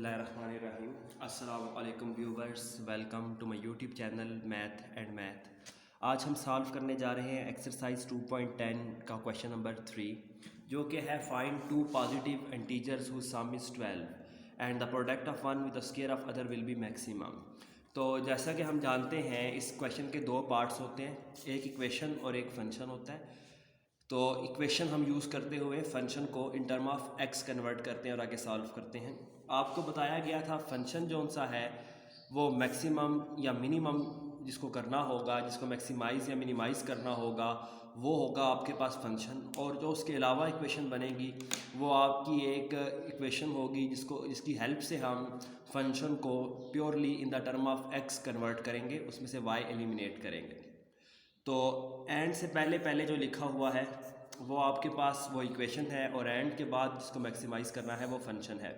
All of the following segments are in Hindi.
बिस्मिल्लाहिर्रहमानिर्रहीम। अस्सलामु अलैकुम viewers, welcome to my YouTube channel math and math. आज हम सॉल्व करने जा रहे हैं एक्सरसाइज 2.10 का क्वेश्चन नंबर 3, जो कि है find two positive integers whose sum is 12 and the product of one with the square of other will be maximum. तो जैसा कि हम जानते हैं इस क्वेश्चन के दो पार्ट्स होते हैं, एक इक्वेशन और एक फंक्शन होता है। तो इक्वेशन हम यूज़ करते हुए फंक्शन को in term of x convert करते हैं और आगे सॉल्व करते हैं। आपको बताया गया था फंक्शन जो सा है वो मैक्सिमम या मिनिमम जिसको करना होगा, जिसको मैक्सिमाइज़ या मिनिमाइज़ करना होगा, वो होगा आपके पास फंक्शन। और जो उसके अलावा इक्वेशन बनेगी वो आपकी एक इक्वेशन होगी जिसकी हेल्प से हम फंक्शन को purely in the term of x convert करेंगे, उसमें से वाई एलिमिनेट करेंगे। तो एंड से पहले पहले जो लिखा हुआ है वो आपके पास वो इक्वेशन है और एंड के बाद जिसको मैक्सिमाइज़ करना है वो फंक्शन है।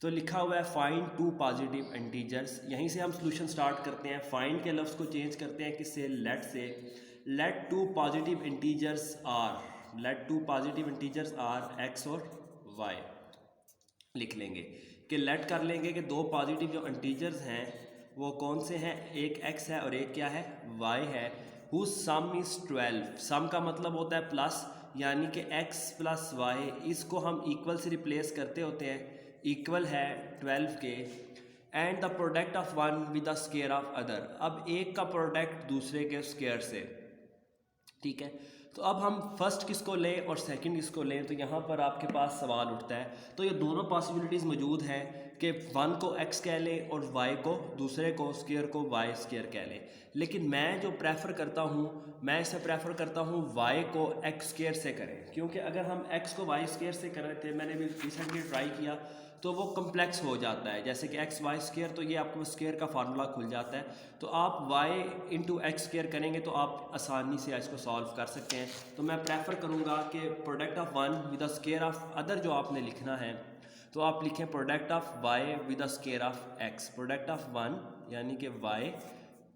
तो लिखा हुआ है फाइंड टू पॉजिटिव इंटीजर्स। यहीं से हम सॉल्यूशन स्टार्ट करते हैं। फाइंड के लफ्ज़ को चेंज करते हैं किससे, लेट से। Let two positive integers are X और वाई लिख लेंगे कि लेट कर लेंगे कि दो पॉजिटिव जो इंटीजर्स हैं वो कौन से हैं, एक x है और एक क्या है, y है। Whose sum is 12। सम का मतलब होता है प्लस, यानी कि x प्लस वाई, इसको हम इक्वल से रिप्लेस करते होते हैं, इक्वल है 12 के। And the product of one with the square of other. अब एक का प्रोडक्ट दूसरे के स्क्वायर से, ठीक है। तो अब हम फर्स्ट किसको लें और सेकंड किसको लें, तो यहाँ पर आपके पास सवाल उठता है। तो ये दोनों पॉसिबिलिटीज़ मौजूद हैं कि वन को x कह लें और y को, दूसरे को स्क्वायर को y स्क्वायर कह लें। लेकिन मैं जो प्रेफर करता हूँ, मैं इसे प्रेफर करता हूँ y को x स्क्वायर से करें, क्योंकि अगर हम x को y स्क्वायर से कर रहे थे, मैंने भी रिसेंटली ट्राई किया, तो वो कम्प्लेक्स हो जाता है। जैसे कि एक्स वाई स्क्वायर, तो ये आपको स्क्वायर का फार्मूला खुल जाता है। तो आप y इंटू एक्स स्क्वायर करेंगे तो आप आसानी से इसको सॉल्व कर सकते हैं। तो मैं प्रेफर करूँगा कि product of one with the square of other जो आपने लिखना है, तो आप लिखें product of y with the square of x। Product of one यानी कि y,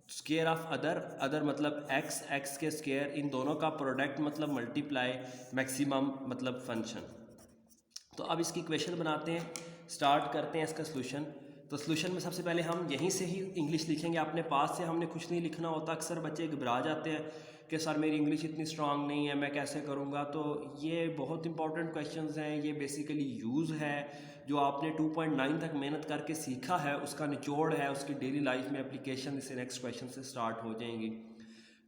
square of other, other मतलब x, x के स्क्वायर, इन दोनों का प्रोडक्ट मतलब मल्टीप्लाई, मैक्सिमम मतलब फंक्शन। तो अब इसकी इक्वेशन बनाते हैं, स्टार्ट करते हैं इसका सॉल्यूशन। तो सॉल्यूशन में सबसे पहले हम यहीं से ही इंग्लिश लिखेंगे, अपने पास से हमने कुछ नहीं लिखना होता। अक्सर बच्चे घबरा जाते हैं कि सर मेरी इंग्लिश इतनी स्ट्रांग नहीं है, मैं कैसे करूँगा। तो ये बहुत इंपॉर्टेंट क्वेश्चंस हैं, ये बेसिकली यूज़ है जो आपने 2.9 तक मेहनत करके सीखा है, उसका निचोड़ है, उसकी डेली लाइफ में एप्लीकेशन इससे नेक्स्ट क्वेश्चन से स्टार्ट हो जाएंगी।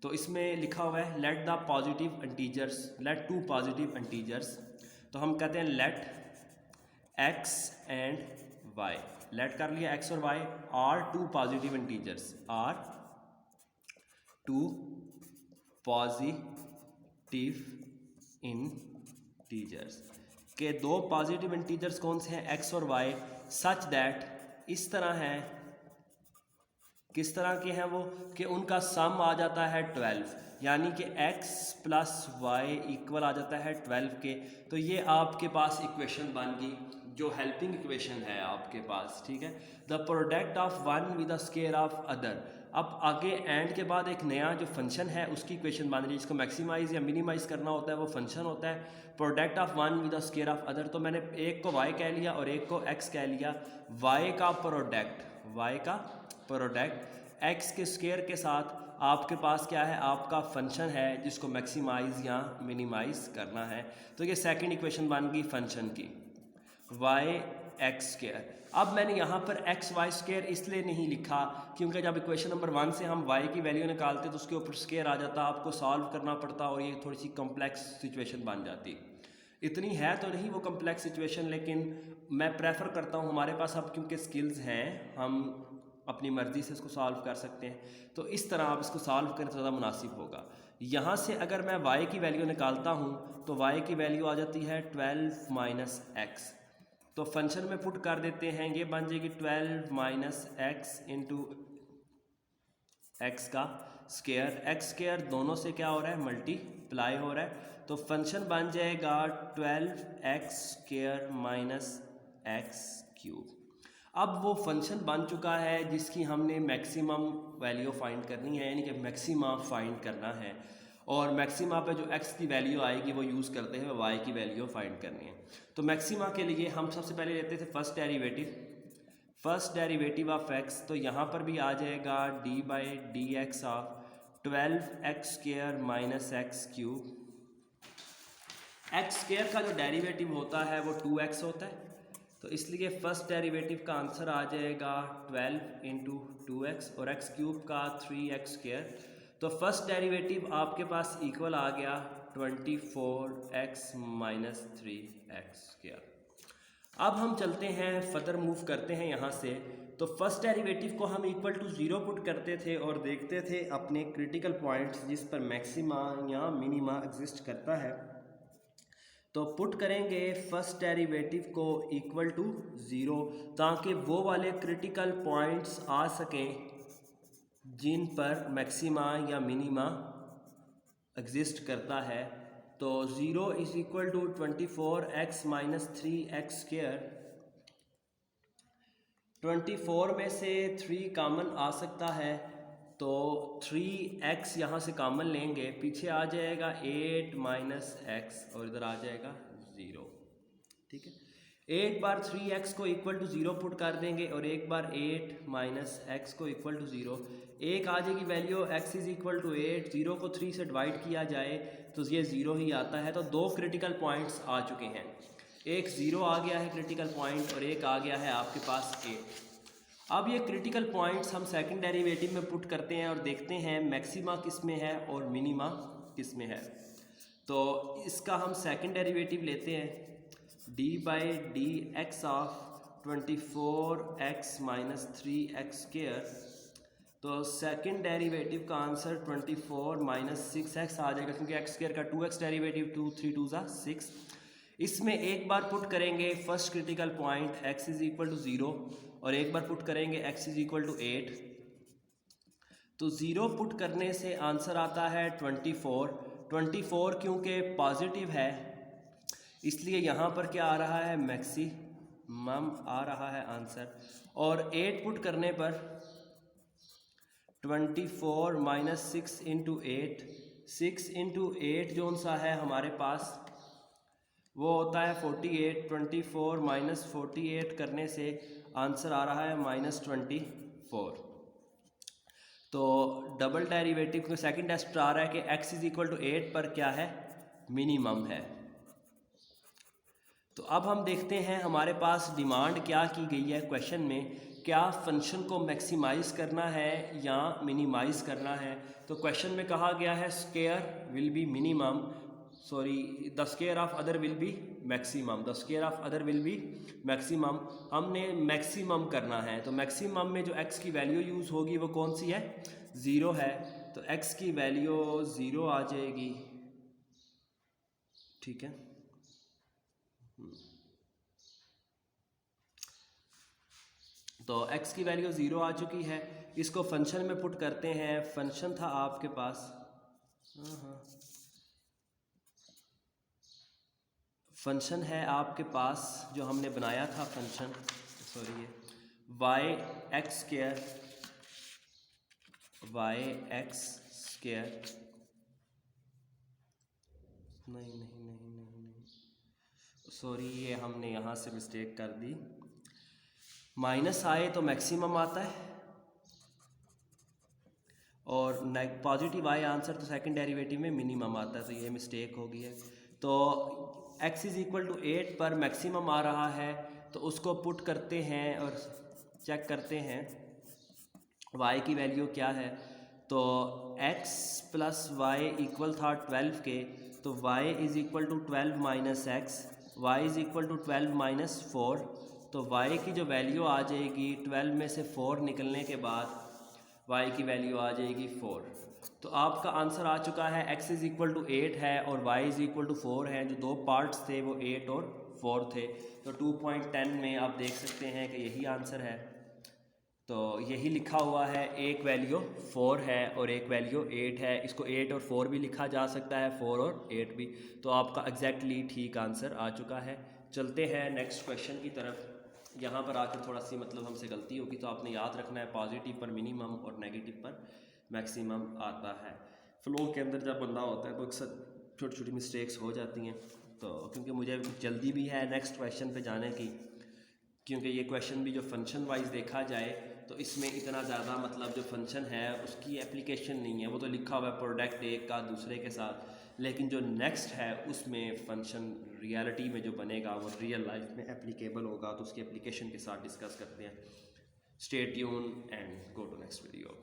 तो इसमें लिखा हुआ है let the positive integers, let two positive integers. तो हम कहते हैं let x and y, let कर लिया x और y are two positive integers, are two positive integers के दो पॉजिटिव इंटीजर्स कौन से हैं, x और y, सच दैट, इस तरह हैं, किस तरह के हैं वो, कि उनका सम आ जाता है 12, यानी कि x प्लस वाई इक्वल आ जाता है 12 के। तो ये आपके पास इक्वेशन बन गई जो हेल्पिंग इक्वेशन है आपके पास, ठीक है। The product of one with the square of other. अब आगे एंड के बाद एक नया जो फंक्शन है उसकी इक्वेशन बन रही है, जिसको मैक्सिमाइज या मिनिमाइज करना होता है, वो फंक्शन होता है product of one with the square of other. तो मैंने एक को y कह लिया और एक को x कह लिया। y का प्रोडक्ट x के स्क्वायर के साथ आपके पास क्या है, आपका फंक्शन है जिसको मैक्सिमाइज या मिनिमाइज करना है। तो ये सेकंड इक्वेशन बन गई फंक्शन की, y x स्क्वायर। अब मैंने यहाँ पर x y स्क्वायर इसलिए नहीं लिखा क्योंकि जब इक्वेशन नंबर 1 से हम y की वैल्यू निकालते तो उसके ऊपर स्क्वायर आ जाता, आपको सॉल्व करना पड़ता और ये थोड़ी सी कम्प्लेक्स सिचुएशन बन जाती। इतनी है तो नहीं वो कम्प्लेक्स सिचुएशन, लेकिन मैं प्रेफर करता हूँ, हमारे पास अब क्योंकि स्किल्स हैं, हम अपनी मर्ज़ी से इसको सॉल्व कर सकते हैं। तो इस तरह आप इसको सॉल्व करें तो ज़्यादा मुनासिब होगा। यहाँ से अगर मैं y की वैल्यू निकालता हूँ तो y की वैल्यू आ जाती है 12 माइनस एक्स। तो फंक्शन में पुट कर देते हैं, ये बन जाएगी 12 माइनस एक्स इंटू एक्स का स्क्वायर। एक्स स्क्वायर दोनों से क्या हो रहा है, मल्टीप्लाई हो रहा है। तो फंक्शन बन जाएगा 12x square minus x cube. अब वो फंक्शन बन चुका है जिसकी हमने मैक्सिमम वैल्यू फाइंड करनी है, यानी कि मैक्सिमा फाइंड करना है। और मैक्सिमा पे जो x की वैल्यू आएगी वो यूज़ करते हैं y की वैल्यू फाइंड करनी है। तो मैक्सिमा के लिए हम सबसे पहले लेते थे first derivative. First derivative of x, तो यहाँ पर भी आ जाएगा D by D x of 12x² minus x cube. X square का जो डेरिवेटिव होता है वो 2x होता है, तो इसलिए फर्स्ट डेरिवेटिव का आंसर आ जाएगा 12 इंटू 2x और x क्यूब का 3x²। तो फर्स्ट डेरिवेटिव आपके पास इक्वल आ गया 24x माइनस 3x²। अब हम चलते हैं फर्दर मूव करते हैं यहाँ से। तो फर्स्ट डेरिवेटिव को हम इक्वल टू 0 पुट करते थे और देखते थे अपने क्रिटिकल पॉइंट्स जिस पर मैक्सिमा या मिनिमा एग्जिस्ट करता है। तो पुट करेंगे फर्स्ट डेरिवेटिव को इक्वल टू 0 ताकि वो वाले क्रिटिकल पॉइंट्स आ सकें जिन पर मैक्सिमा या मिनिमा एग्जिस्ट करता है। तो 0 is equal to 24x minus 3x²। 24 में से 3 कॉमन आ सकता है, तो 3x यहाँ से कॉमन लेंगे, पीछे आ जाएगा 8 माइनस एक्स और इधर आ जाएगा 0। ठीक है, एक बार 3x को इक्वल टू 0 पुट कर देंगे और एक बार 8 माइनस एक्स को इक्वल टू 0। एक आ जाएगी value x is equal to 8, 0 को 3 से डिवाइड किया जाए तो ये 0 ही आता है। तो 2 क्रिटिकल पॉइंट्स आ चुके हैं, एक 0 आ गया है क्रिटिकल पॉइंट और एक आ गया है आपके पास 8। अब ये क्रिटिकल पॉइंट्स हम सेकंड डेरिवेटिव में पुट करते हैं और देखते हैं मैक्सिमा किस में है और मिनिमा किस में है। तो इसका हम सेकंड डेरिवेटिव लेते हैं, D by D x of 24x minus 3x²। तो सेकंड डेरिवेटिव का आंसर 24 माइनस 6x आ जाएगा, क्योंकि x² का 2x डेरिवेटिव 2 3 2 6। इसमें एक बार पुट करेंगे first critical point x is equal to 0 और एक बार पुट करेंगे x इज इक्वल टू 8। तो 0 पुट करने से आंसर आता है 24 क्योंकि पॉजिटिव है इसलिए यहाँ पर क्या आ रहा है, मैक्सिमम आ रहा है आंसर। और 8 पुट करने पर 24 माइनस 6 इंटू 8, 6 इंटू 8 जो सा है हमारे पास वो होता है 48। 24 माइनस 48 करने से आंसर आ रहा है माइनस 24। तो डबल डेरिवेटिव को सेकंड टेस्ट आ रहा है कि x इज इक्वल टू 8 पर क्या है, मिनिमम है। तो अब हम देखते हैं हमारे पास डिमांड क्या की गई है क्वेश्चन में, क्या फंक्शन को मैक्सिमाइज़ करना है या मिनिमाइज़ करना है। तो क्वेश्चन में कहा गया है square will be minimum, sorry the square of other will be maximum, the square of other will be maximum. हमने मैक्सिमम करना है, तो मैक्सिमम में जो x की वैल्यू यूज़ होगी वो कौन सी है, 0 है। तो x की वैल्यू 0 आ जाएगी। ठीक है, तो x की वैल्यू 0 आ चुकी है। इसको फंक्शन में पुट करते हैं। फंक्शन था आपके पास, फंक्शन है आपके पास जो हमने बनाया था फंक्शन, सॉरी ये y(x²) नहीं, सॉरी ये हमने यहाँ से मिस्टेक कर दी। माइनस आए तो मैक्सिमम आता है और पॉजिटिव आए आंसर तो सेकंड डेरिवेटिव में मिनिमम आता है, तो ये मिस्टेक हो गई है। तो x इज इक्वल टू 8 पर मैक्सिमम आ रहा है, तो उसको पुट करते हैं और चेक करते हैं y की वैल्यू क्या है। तो x प्लस वाई इक्वल था 12 के, तो y is equal to 12 minus X, Y is equal to 12 minus 4। तो y की जो वैल्यू आ जाएगी 12 में से 4 निकलने के बाद y की वैल्यू आ जाएगी 4। तो आपका आंसर आ चुका है, x इज़ इक्वल टू 8 है और y इज़ इक्वल टू 4 है। जो दो पार्ट्स थे वो 8 और 4 थे। तो 2.10 में आप देख सकते हैं कि यही आंसर है। तो यही लिखा हुआ है, एक वैल्यू 4 है और एक वैल्यू 8 है। इसको 8 और 4 भी लिखा जा सकता है, 4 और 8 भी। तो आपका एग्जैक्टली ठीक आंसर आ चुका है। चलते हैं नेक्स्ट क्वेश्चन की तरफ। यहाँ पर आकर थोड़ा सी मतलब हमसे गलती होगी, तो आपने याद रखना है पॉजिटिव पर मिनिमम और नेगेटिव पर मैक्सिमम आता है। फ्लो के अंदर जब बंदा होता है तो अक्सर छोटी छोटी मिस्टेक्स हो जाती हैं। तो क्योंकि मुझे जल्दी भी है नेक्स्ट क्वेश्चन पे जाने की, क्योंकि ये क्वेश्चन भी जो फंक्शन वाइज देखा जाए तो इसमें इतना ज़्यादा मतलब जो फंक्शन है उसकी एप्लीकेशन नहीं है, वो तो लिखा हुआ है प्रोडक्ट एक का दूसरे के साथ, लेकिन जो नेक्स्ट है उसमें फंक्शन रियलिटी में जो बनेगा वो रियल लाइफ में एप्लीकेबल होगा, तो उसकी एप्लीकेशन के साथ डिस्कस करते हैं। Stay tune and go to next video.